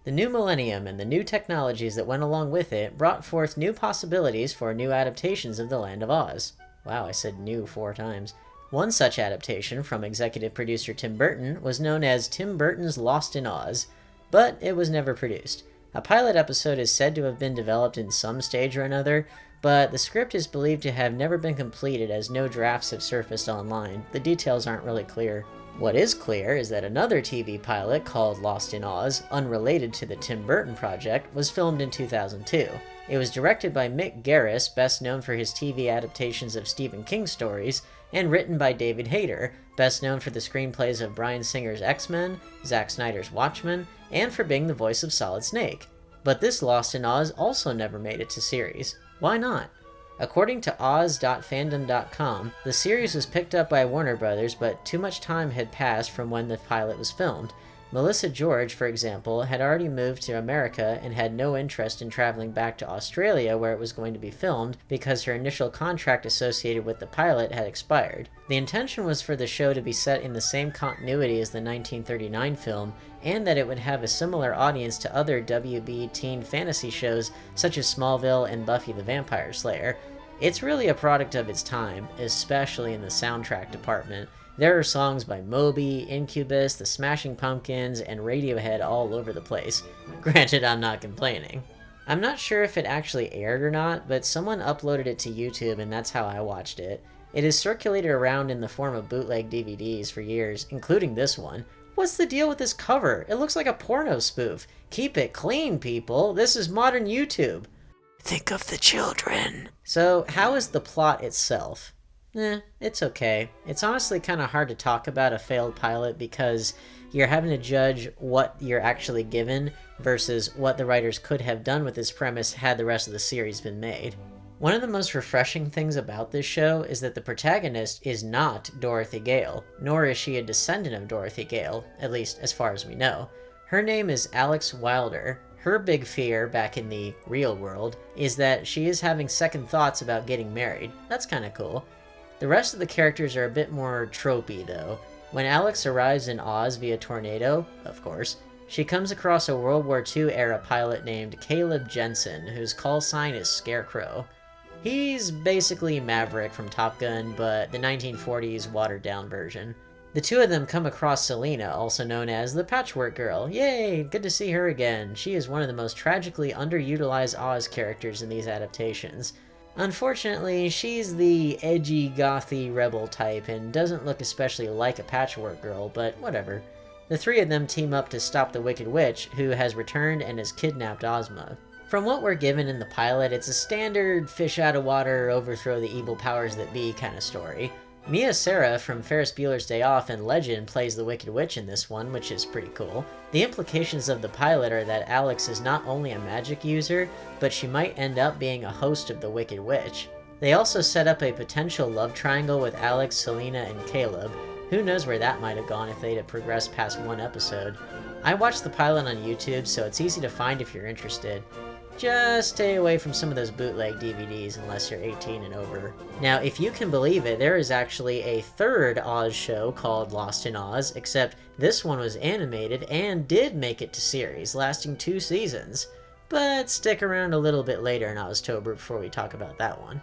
The new millennium and the new technologies that went along with it brought forth new possibilities for new adaptations of the Land of Oz. Wow, I said new 4 times. One such adaptation from executive producer Tim Burton was known as Tim Burton's Lost in Oz, but it was never produced. A pilot episode is said to have been developed in some stage or another, but the script is believed to have never been completed as no drafts have surfaced online. The details aren't really clear. What is clear is that another TV pilot called Lost in Oz, unrelated to the Tim Burton project, was filmed in 2002. It was directed by Mick Garris, best known for his TV adaptations of Stephen King stories, and written by David Hayter, best known for the screenplays of Bryan Singer's X-Men, Zack Snyder's Watchmen, and for being the voice of Solid Snake. But this Lost in Oz also never made it to series. Why not? According to Oz.fandom.com, the series was picked up by Warner Brothers, but too much time had passed from when the pilot was filmed. Melissa George, for example, had already moved to America and had no interest in traveling back to Australia where it was going to be filmed because her initial contract associated with the pilot had expired. The intention was for the show to be set in the same continuity as the 1939 film, and that it would have a similar audience to other WB teen fantasy shows such as Smallville and Buffy the Vampire Slayer. It's really a product of its time, especially in the soundtrack department. There are songs by Moby, Incubus, The Smashing Pumpkins, and Radiohead all over the place. Granted, I'm not complaining. I'm not sure if it actually aired or not, but someone uploaded it to YouTube and that's how I watched it. It has circulated around in the form of bootleg DVDs for years, including this one. What's the deal with this cover? It looks like a porno spoof. Keep it clean, people. This is modern YouTube. Think of the children. So, how is the plot itself? It's okay. It's honestly kind of hard to talk about a failed pilot because you're having to judge what you're actually given versus what the writers could have done with this premise had the rest of the series been made. One of the most refreshing things about this show is that the protagonist is not Dorothy Gale, nor is she a descendant of Dorothy Gale, at least as far as we know. Her name is Alex Wilder. Her big fear, back in the real world, is that she is having second thoughts about getting married. That's kinda cool. The rest of the characters are a bit more tropey, though. When Alex arrives in Oz via tornado, of course, she comes across a World War II-era pilot named Caleb Jensen, whose call sign is Scarecrow. He's basically Maverick from Top Gun, but the 1940s watered-down version. The two of them come across Selena, also known as the Patchwork Girl. Yay! Good to see her again. She is one of the most tragically underutilized Oz characters in these adaptations. Unfortunately, she's the edgy, gothy rebel type and doesn't look especially like a Patchwork Girl, but whatever. The three of them team up to stop the Wicked Witch, who has returned and has kidnapped Ozma. From what we're given in the pilot, it's a standard fish out of water, overthrow the evil powers that be kind of story. Mia Sara from Ferris Bueller's Day Off and Legend plays the Wicked Witch in this one, which is pretty cool. The implications of the pilot are that Alex is not only a magic user, but she might end up being a host of the Wicked Witch. They also set up a potential love triangle with Alex, Selena, and Caleb. Who knows where that might have gone if they'd have progressed past one episode. I watched the pilot on YouTube, so it's easy to find if you're interested. Just stay away from some of those bootleg DVDs unless you're 18 and over. Now, if you can believe it, there is actually a third Oz show called Lost in Oz, except this one was animated and did make it to series, lasting 2 seasons. But stick around a little bit later in Oztober before we talk about that one.